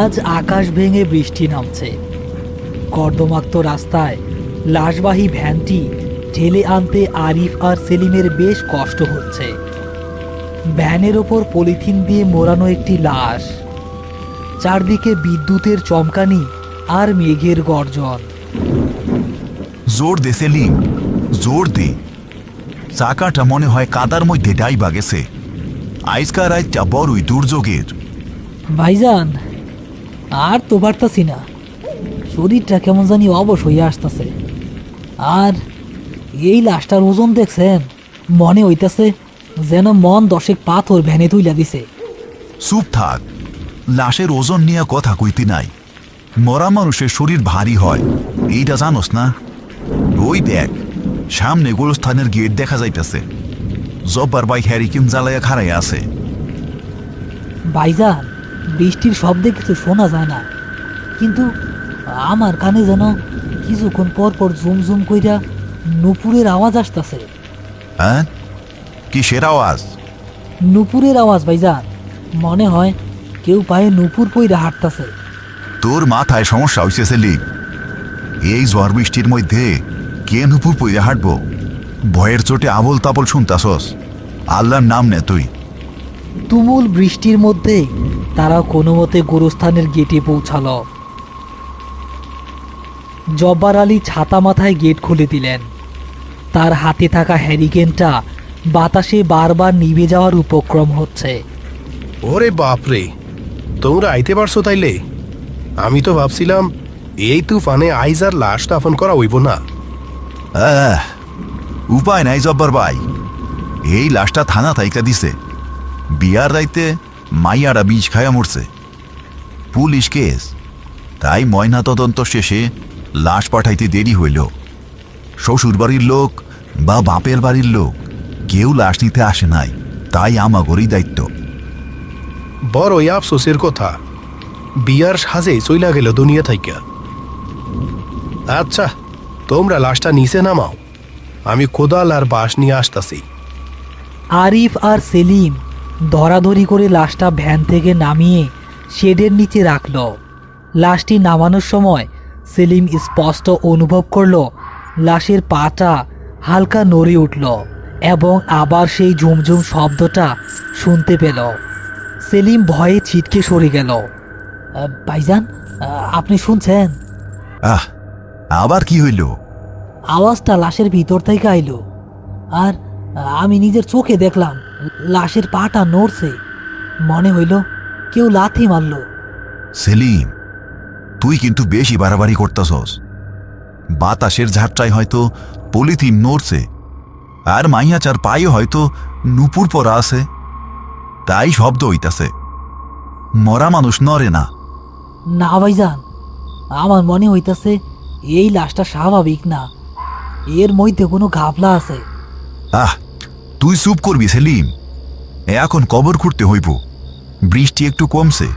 আজ আকাশ ভেঙে বৃষ্টি নামছে। কর্দমাক্ত রাস্তায় লাশবাহী ভ্যানটি ঠেলে আনতে আরিফ আর সেলিমের বেশ কষ্ট হচ্ছে। ভ্যানের ওপর পলিথিন দিয়ে মোড়ানো একটি লাশ, চারদিকে বিদ্যুতের চমকানি আর মেঘের গর্জন। জোর দে সেলিম, জোর দে। চাকাটা মনে হয় কাদার মধ্যে ডাইবা গেছে। আজকা রাতটা বড়ই দুর্যোগের। ভাইজান, আর তো পারতাছি না, শরীরটা কেমন জানি অবশ হইয়া আসতেছে। আর এই লাশটার ওজন দেখছেন, মনে হইতাছে যেন মন 10 পাথর ভ্যানে তুইলা দিছে। চুপ থাক, লাশের ওজন নিয়ে কথা কইতে নাই। মরা মানুষের শরীর ভারী হয়, এইটা জানোস না? ওই দেখ, সামনে গোরস্থানের গেট দেখা যাইতেছে। জব্বার বাইক হ্যারিকেন জ্বালাইয়া খাড়াই আছে। ভাইজান, বৃষ্টির শব্দে কিছু শোনা যায় না, কিন্তু আমার কানে যেন কিছুক্ষণ পর পর ঝুম ঝুম কইরা নুপুরের আওয়াজ আসতেছে। হ্যাঁ, কিসের আওয়াজ? নুপুরের আওয়াজ ভাইজান, মনে হয় কেউ পায়ে নুপুর পইরা হাঁটতাছে। তোর মাথায় সমস্যা হইছে সেলিম। এই ঝড় বৃষ্টির মধ্যে কে নুপুর পইরা হাঁটবো? ভয়ের চোটে আবল তাবল শুনতাছস। আল্লাহর নাম নে তুই। তুমুল বৃষ্টির মধ্যে তারা কোনো মতে গোরস্থানের গেটে পৌঁছালো। জব্বার আলী ছাতা মাথায় গেট খুলে দিলেন। তার হাতে থাকা হ্যারিকেনটা বাতাসে বারবার নিভে যাওয়ার উপক্রম হচ্ছে। ওরে বাপরে, তোমরা আইতে পারছো তাইলে? আমি তো ভাবছিলাম এই তুফানে আইজ আর লাশ দাফন করা হইব না। উপায় নাই জব্বার ভাই, এই লাশটা থানা থাইকা দিছে। বিয়ার রাইতে মাইয়ারা বীজ খায়া মরছে। পুলিশ কেস, তাই ময়না তদন্ত শেষে লাশ পাঠাইতে দেরি হইল। শ্বশুর বাড়ির লোক বা বাপের বাড়ির লোক কেউ লাশ নিতে আসে নাই, তাই আমাগরই দায়িত্ব। বড়ই আফসোসের কথা, বিয়ার সাজে চইলা গেল দুনিয়া থাইকা। আচ্ছা, তোমরা লাশটা নিচে নামাও, আমি কোদাল আর বাঁশ নিয়ে আসতাছি। আরিফ আর সেলিম ধরাধরি করে লাশটা ভ্যান থেকে নামিয়ে শেডের নিচে রাখল। লাশটি নামানোর সময় সেলিম স্পষ্ট অনুভব করল লাশের পাটা হালকা নড়ে উঠল এবং আবার সেই ঝুমঝুম শব্দটা শুনতে পেল। সেলিম ভয়ে ছিটকে সরে গেল। ভাইজান, আপনি শুনছেন? আবার কি হইল? আওয়াজটা লাশের ভিতর থেকে আইল, আর আমি নিজের চোখে দেখলাম লাশের পাটা নড়ছে। মনে হইল কেউ লাথি মারল। সেলিম, তুই কিন্তু বেশি বাড়াবাড়ি করতাছস। বাতাসের ঝাপটায় হয়তো পলিথিন নড়ছে, আর মাইয়াচার পায়ে হয়তো নুপুর পরা আছে, তাই শব্দ হইতাছে। মরা মানুষ নড়ে না। না ভাইজান, আমার মনে হইতাছে এই লাশটা স্বাভাবিক না, এর মধ্যে কোনো ঘাপলা আছে। তুই চুপ করবি সেলিম, এখন কবর খুঁড়তে হইব। বৃষ্টি একটু কমছে,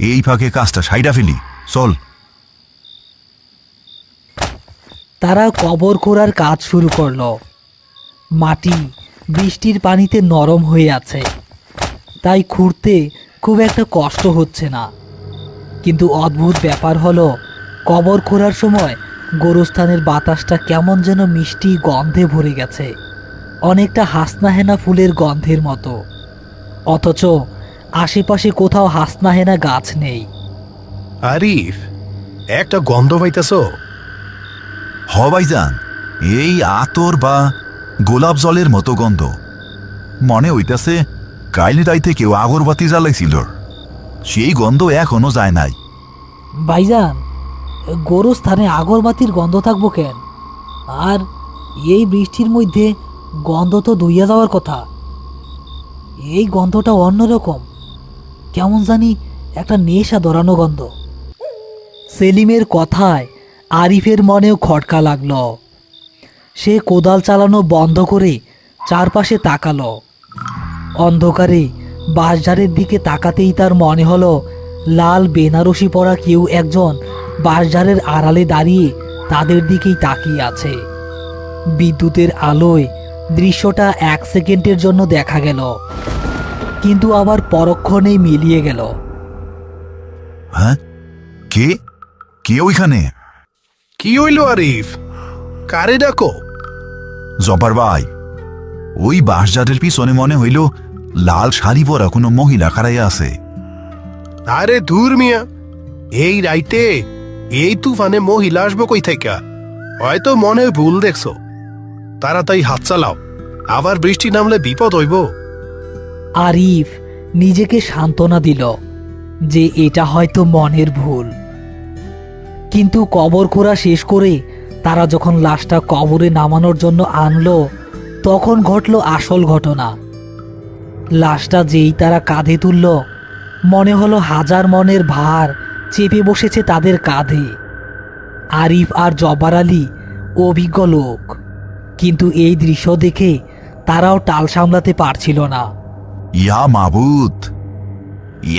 এই ফাঁকে কাজটা সাইডা ফেলি, চল। তারা কবর খোঁড়ার কাজ শুরু করলো। মাটি বৃষ্টির পানিতে নরম হয়ে আছে, তাই খুঁড়তে খুব একটা কষ্ট হচ্ছে না। কিন্তু অদ্ভুত ব্যাপার হলো, কবর খোঁড়ার সময় গোরস্থানের বাতাসটা কেমন যেন মিষ্টি গন্ধে ভরে গেছে, অনেকটা হাসনাহেনা ফুলের গন্ধের মতো। অথচ আশেপাশে কোথাও হাসনাহেনা গাছ নেই। আরিফ, একটা গন্ধ পাইতেছ? হ ভাইজান, এই আতর বা গোলাপ জলের মতো গন্ধ। মনে হইতাছে কাইল রাইতে কেউ আগরবাতি জ্বালাইছিল, সেই গন্ধ এখনো যায় নাই। ভাইজান, গোরস্থানে আগরবাতির গন্ধ থাকবো কেন? আর এই বৃষ্টির মধ্যে গন্ধ তো ধুইয়া যাওয়ার কথা। এই গন্ধটা অন্যরকম, কেমন জানি একটা নেশা ধরানো গন্ধ। সেলিমের কথায় আরিফের মনেও খটকা লাগলো। সে কোদাল চালানো বন্ধ করে চারপাশে তাকালো। অন্ধকারে বাঁশঝাড়ের দিকে তাকাতেই তার মনে হলো লাল বেনারসি পরা কেউ একজন বাঁশঝাড়ের আড়ালে দাঁড়িয়ে তাদের দিকেই তাকিয়ে আছে। বিদ্যুতের আলোয় দৃশ্যটা 1 সেকেন্ডের জন্য দেখা গেল, কিন্তু আবার পরক্ষণেই মিলিয়ে গেল। হ্যাঁ, কে কে ওইখানে? কি হইল আরিফ? কারে ডাকো? জব্বার ভাই, ওই বাঁশঝাড়ের পিছনে মনে হইল লাল শাড়ি পরা কোনো মহিলা খাড়াইয়া আছে। আরে দূর মিয়া, এই রাইতে এই তুফানে মহিলা আসবো কই থেকে? হয়তো মনে ভুল দেখছো। তাড়াতাড়ি হাত চালাও, আবার বৃষ্টি নামলে বিপদ হইব। আরিফ নিজেকে সান্ত্বনা দিল যে এটা হয়তো মনের ভুল। কিন্তু কবর খোঁড়া শেষ করে তারা যখন লাশটা কবরে নামানোর জন্য আনলো, তখন ঘটল আসল ঘটনা। লাশটা যেই তারা কাঁধে তুলল, মনে হলো হাজার মনের ভার চেপে বসেছে তাদের কাঁধে। আরিফ আর জব্বার আলী অভিজ্ঞ লোক, কিন্তু এই দৃশ্য দেখে তারাও টাল সামলাতে পারছিল না। ইয়া মাবুদ,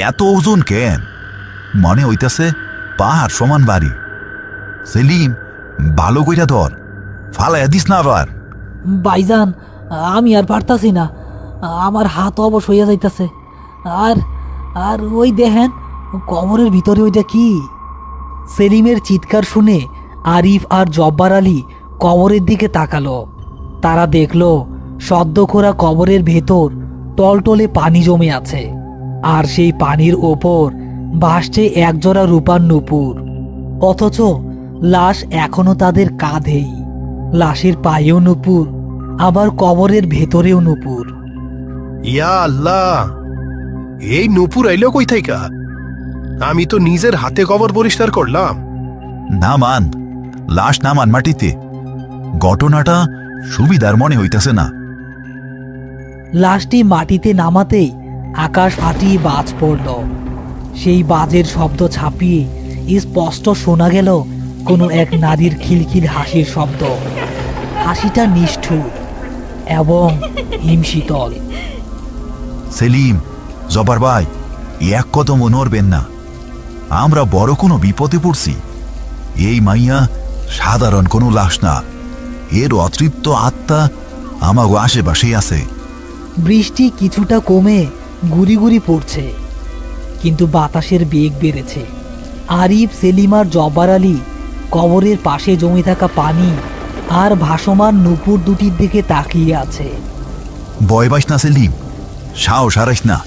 এত ওজন কেন? মনে হইতাছে পাহাড় সমান বাড়ি। সেলিম, ভালো কইরা ধর, ফালাইয়া দিস না আবার। ভাইজান, আমি আর পারতাছি না, আমার হাত অবশ হইয়া যাইতাছে। আর আর ওই দেখেন কবরের ভিতরে ওইটা কি? সেলিমের চিৎকার শুনে আরিফ আর জব্বার আলী কবরের দিকে তাকালো। তারা দেখলো সদ্য খোঁড়া কবরের ভেতর টলটলে পানি জমে আছে, আর সেই পানির ওপর ভাসছে একজোড়া রূপার নূপুর। অথচ লাশ এখনো তাদের কাঁধেই। লাশের পায়েও নূপুর, আবার কবরের ভেতরেও নূপুর। ইয়া আল্লাহ, এই নুপুর আইলো কই থেকে? আমি তো নিজের হাতে কবর পরিষ্কার করলাম। নামান, লাশ নামান মাটিতে। ঘটনাটা সুবিধার মনে হইতাছে না। লাশটি মাটিতে নামাতেই আকাশ ফাটিয়ে বাজ পড়ল। সেই বাজের শব্দ ছাপিয়ে স্পষ্ট শোনা গেল কোনো এক নারীর খিলখিল হাসির শব্দ। হাসিটা নিষ্ঠুর এবং হিমশীতল। সেলিম, জব্বার ভাই, এক কদমও নড়বেন না, আমরা বড় কোনো বিপদে পড়ছি। এই মাইয়া সাধারণ কোনো লাশ না, এর অতৃপ্ত আত্মা আমাগো আশেপাশেই আছে। বৃষ্টি কিছুটা কমে গুড়ি গুড়ি পড়ছে, কিন্তু বাতাসের বেগ বেড়েছে। আরিফ, সেলিম আর জব্বার আলী কবরের পাশে জমে থাকা পানি আর ভাসমান নূপুর দুটির দিকে তাকিয়ে আছে। ভয় পাইস না সেলিম, সাহস হারাইস না,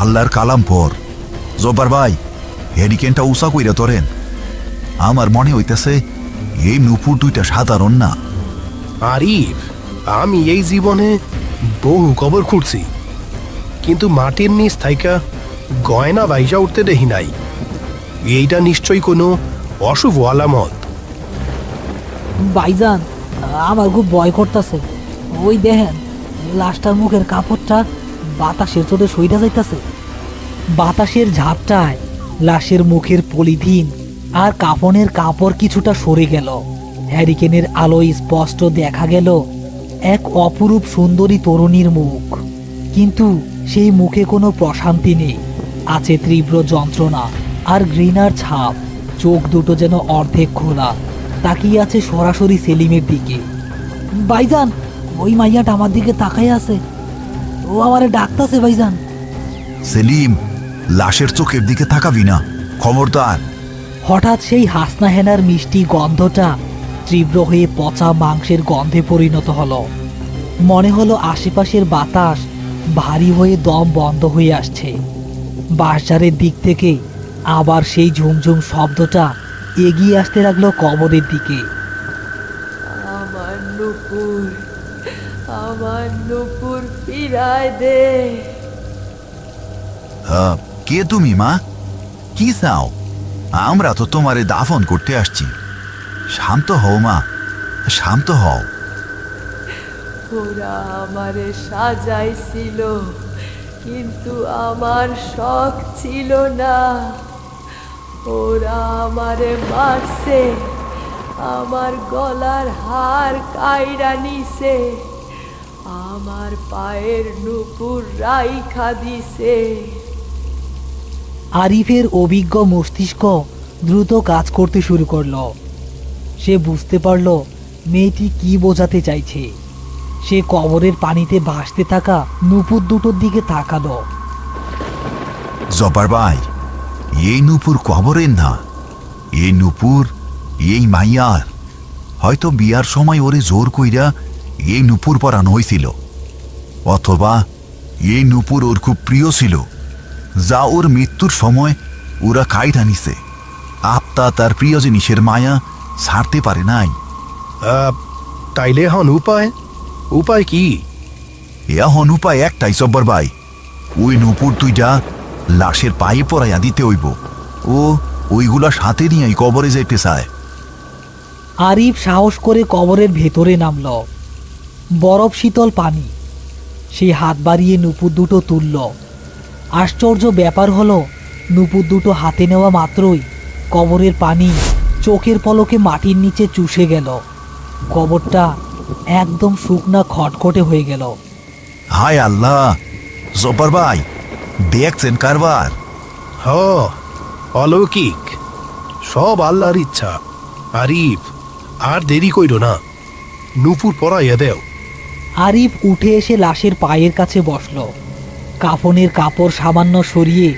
আল্লাহর কালাম পর। জব্বার ভাই, হ্যারিকেনটা উষা কইরা তোরেন। আমার মনে হইতেছে এই নূপুর দুইটা সাধারণ না। আরিফ, আমি এই জীবনে বহু কবর খুঁড়ছি, কিন্তু মাটির নিচ থাইকা গয়না বাইজা উঠতে দেখি নাই। এইটা নিশ্চয়ই কোনো অশুভ আলামত। ভাইজান, আমার খুব ভয় করতেছে। ওই দেখেন, লাশটার মুখের কাপড়টা বাতাসের চোটে সইটা যাইতাছে। বাতাসের ঝাপটায় লাশের মুখের পলিথিন আর কাফনের কাপড় কিছুটা সরে গেল। হ্যারিকেনের আলোয় স্পষ্ট দেখা গেল এক অপরূপ সুন্দরী তরুণীর মুখ, কিন্তু সেই মুখে কোনো প্রশান্তি নেই। আছে তীব্র যন্ত্রণা আর ঘৃণার ছাপ। চোখ দুটো যেন অর্ধেক খোলা, তাকিয়ে আছে সরাসরি সেলিমের দিকে। ভাইজান, ওই মাইয়াটা আমার দিকে তাকাই আছে, ও আমারে ডাকতাছে ভাইজান। সেলিম, লাশের চোখের দিকে তাকাবি না, খবরদার। হঠাৎ সেই হাসনা হেনার মিষ্টি গন্ধটা তীব্র হয়ে পচা মাংসের গন্ধে পরিণত হলো। মনে হলো আশেপাশের বাতাস ভারী হয়ে দম বন্ধ হয়ে আসছে। বাঁশঝাড়ের দিক থেকে আবার সেই ঝুমঝুম শব্দটা এগিয়ে আসতে লাগলো কবরের দিকে। আমার নুপুর, আমার নুপুর ফিরায় দে। কে তুমি মা? কি চাও? আমরা তো তোমারে দাফন করতে আসছি। শান্ত হও মা, শান্ত হও। ওরা আমারে সাজাইছিল, কিন্তু আমার শখ ছিল না। ওরা আমারে মারছে, আমার গলার হার কাইরা নিছে, আমার পায়ের নুপুর রাইখা দিছে। আরিফের অভিজ্ঞ মস্তিষ্ক দ্রুত কাজ করতে শুরু করলো। সে বুঝতে পারল মেয়েটি কি বোঝাতে চাইছে। সে কবরের পানিতে ভাসতে থাকা নূপুর দুটোর দিকে তাকালো। জব্বার ভাই, এই নুপুর কবরের না, এই নুপুর এই মাইয়ার। হয়তো বিয়ার সময় ওরে জোর কইরা এই নুপুর পরানো হয়েছিল, অথবা এই নুপুর ওর খুব প্রিয় ছিল, যা ওর মৃত্যুর সময় ওরা কাইটা নিছে। আত্মা তার প্রিয় জিনিসের মায়া ছাড়তে পারে নাই। তাইলে হন উপায় উপায় কি? এখন উপায় একটাই সব্বর ভাই, ওই নুপুর দুইটা লাশের পায়ে পরাইয়া দিতে হইব। ও ওইগুলা সাথে নিয়েই কবরে যাইতে চায়। আরিফ সাহস করে কবরের ভেতরে নামল। বরফ শীতল পানি। সেই হাত বাড়িয়ে নুপুর দুটো তুলল। আশ্চর্য ব্যাপার হলো, নুপুর দুটো হাতে নেওয়া মাত্রই কবরের পানি চোখের পলকে মাটির নিচে চুষে গেল। কবরটা একদম শুকনা খটখটে হয়ে গেল। হায় আল্লাহ! জব্বার ভাই, দেখছেন কারবার? হ, অলৌকিক, সব আল্লাহর ইচ্ছা। আরিফ, আর দেরি কইরো না, নুপুর পরাইয়া দেও। আরিফ উঠে এসে লাশের পায়ের কাছে বসল। কাফনের কাপড় সামান্য সরিয়ে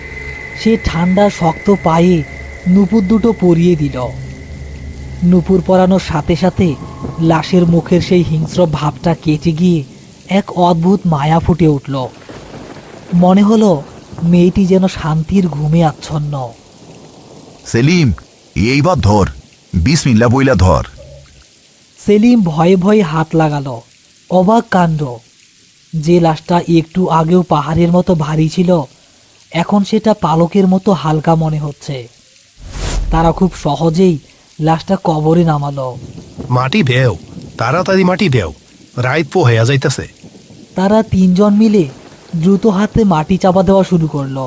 সে ঠান্ডা শক্ত পায়ে নুপুর দুটো পরিয়ে দিল। নুপুর পরানোর সাথে সাথে লাশের মুখের সেই হিংস্র ভাবটা কেটে গিয়ে এক অদ্ভুত মায়া ফুটে উঠল। মনে হলো মেয়েটি যেন শান্তির ঘুমে আচ্ছন্ন। সেলিম, এইবার ধর, বিসমিল্লা বইলা ধর। সেলিম ভয়ে ভয়ে হাত লাগালো। অবাক কাণ্ড, যে লাশটা একটু আগেও পাহাড়ের মতো ভারী ছিল, এখন সেটা পালকের মতো হালকা মনে হচ্ছে। তারা খুব সহজেই লাশটা কবরে নামালো। মাটি দেও, তাড়াতাড়ি মাটি দেও, রাইত পোহাইয়া যাইতেছে। তারা তিনজন মিলে দ্রুত হাতে মাটি চাপা দেওয়া শুরু করলো।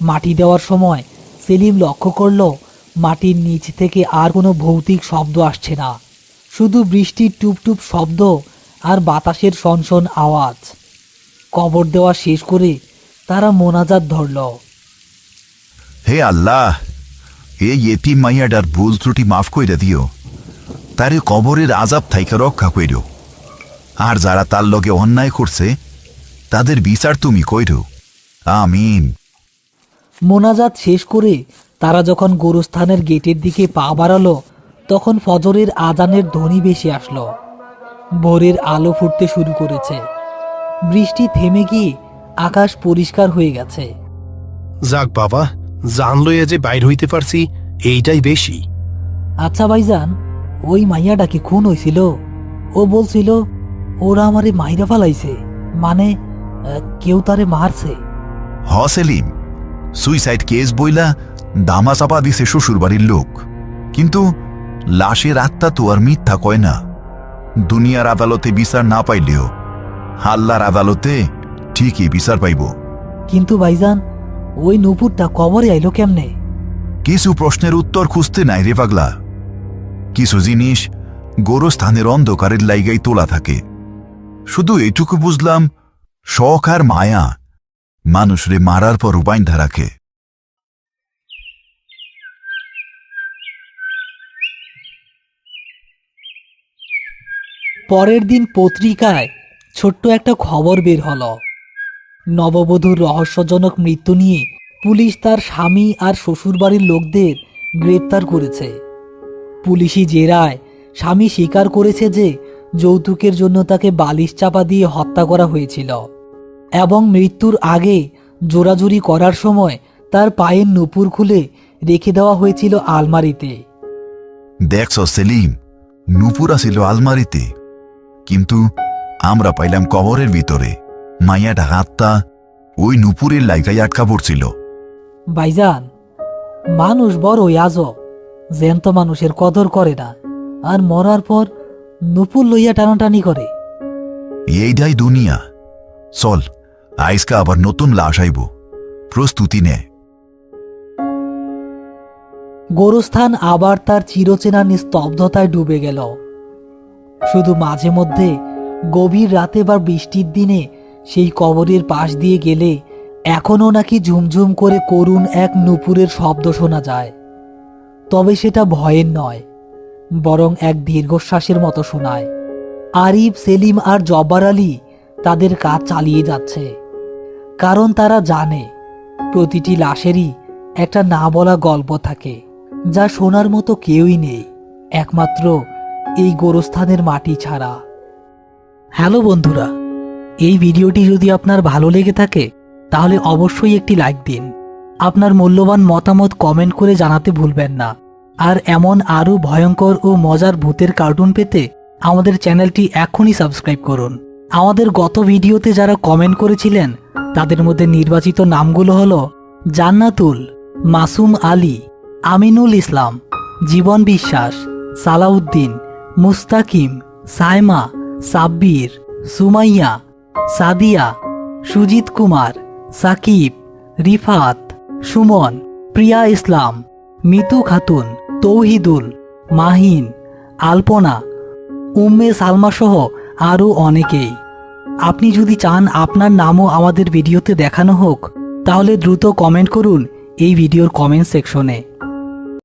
মাটি দেওয়ার সময় সেলিম লক্ষ্য করলো মাটির নিচ থেকে আর কোনো ভৌতিক শব্দ আসছে না, শুধু বৃষ্টির টুপটুপ শব্দ আর বাতাসের সনসন আওয়াজ। কবর দেওয়া শেষ করে তারা মোনাজাত ধরল। হে আল্লাহ, এই এতিম মাইয়াডার ভুল ত্রুটি মাফ কইরা দিও, তারে কবরের আজাব থাইকা রক্ষা কইরো। আর যারা তার লগে অন্যায় করছে তাদের বিচার তুমি কইরো। আমিন। মোনাজাত শেষ করে তারা যখন গোরস্থানের গেটের দিকে পা বাড়ালো, তখন ফজরের আজানের ধ্বনি ভেসে আসলো। ভোরের আলো ফুটতে শুরু করেছে। বৃষ্টি থেমে গিয়ে আকাশ পরিষ্কার হয়ে গেছে। যাক বাবা, জান লইয়া যে বাইর হইতে পারছি, এইটাই বেশি। আচ্ছা ভাইজান, ওই মাইয়াটা কি খুন হয়েছিল? ও বলছিল ওরা আমারে মাইরা ফালাইছে, মানে কেউ তারে মারছে। হ সেলিম, সুইসাইড কেস বইলা দামা চাপা দিছে শ্বশুর বাড়ির লোক, কিন্তু লাশের আত্মা তো আর মিথ্যা কয় না। দুনিয়ার আদালতে বিচার না পাইলেও আল্লাহর আদালতে ঠিকই বিচার পাইব। কিন্তু ভাইজান, ওই নুপুরটা কবরে আইলো কেমনে? কিছু প্রশ্নের উত্তর খুঁজতে নাই রে পাগলা। কিছু জিনিস গোরস্থানের অন্ধকারের লাইগাই তোলা থাকে। শুধু এইটুকু বুঝলাম, শখ আর মায়া মানুষরে মারার পর বাইন্ধা রাখে। পরের দিন পত্রিকায় ছোট্ট একটা খবর বের হলো। নববধূর রহস্যজনক মৃত্যু নিয়ে পুলিশ তার স্বামী আর শ্বশুরবাড়ির লোকদের গ্রেপ্তার করেছে। পুলিশি জেরায় স্বামী স্বীকার করেছে যে যৌতুকের জন্য তাকে বালিশ চাপা দিয়ে হত্যা করা হয়েছিল, এবং মৃত্যুর আগে জোরাজুরি করার সময় তার পায়ের নুপুর খুলে রেখে দেওয়া হয়েছিল আলমারিতে। দেখছ সেলিম, নুপুর ছিল আলমারিতে, কিন্তু আমরা পাইলাম কবরের ভিতরে। মাইয়াটা হাতটা ওই নুপুরের লাইগাই আটকা পড়ছিল। ভাইজান, মানুষ বড়ই আজব, জ্যান্ত মানুষের কদর করে না, আর মরার পর নুপুর লইয়া টানাটানি করে। এইটাই দুনিয়া। চল, আইসকা আবার নতুন লাশ আইব, প্রস্তুতি নে। গোরস্থান আবার তার চিরচেনা নিস্তব্ধতায় ডুবে গেল। শুধু মাঝে মধ্যে গভীর রাতে বা বৃষ্টির দিনে সেই কবরের পাশ দিয়ে গেলে এখনও নাকি ঝুমঝুম করে করুণ এক নুপুরের শব্দ শোনা যায়। তবে সেটা ভয়ের নয়, বরং এক দীর্ঘশ্বাসের মতো শোনায়। আরিফ, সেলিম আর জব্বার আলী তাদের কাজ চালিয়ে যাচ্ছে, কারণ তারা জানে প্রতিটি লাশেরই একটা না বলা গল্প থাকে, যা শোনার মতো কেউই নেই একমাত্র এই গোরস্থানের মাটি ছাড়া। হ্যালো বন্ধুরা, এই ভিডিওটি যদি আপনার ভালো লেগে থাকে তাহলে অবশ্যই একটি লাইক দিন। আপনার মূল্যবান মতামত কমেন্ট করে জানাতে ভুলবেন না। আর এমন আরও ভয়ঙ্কর ও মজার ভূতের কার্টুন পেতে আমাদের চ্যানেলটি এখনই সাবস্ক্রাইব করুন। আমাদের গত ভিডিওতে যারা কমেন্ট করেছিলেন তাদের মধ্যে নির্বাচিত নামগুলো হলো জান্নাতুল, মাসুম আলী, আমিনুল ইসলাম, জীবন বিশ্বাস, সালাউদ্দিন, মুস্তাকিম, সাইমা, সাব্বির, সুমাইয়া, সাদিয়া, সুজিত কুমার, সাকিব, রিফাত, সুমন, প্রিয়া ইসলাম, মিতু খাতুন, তৌহিদুল, মাহিন, আলপনা, উম্মে সালমা সহ আরও অনেকেই। আপনি যদি চান আপনার নামও আমাদের ভিডিওতে দেখানো হোক তাহলে দ্রুত কমেন্ট করুন এই ভিডিওর কমেন্ট সেকশনে।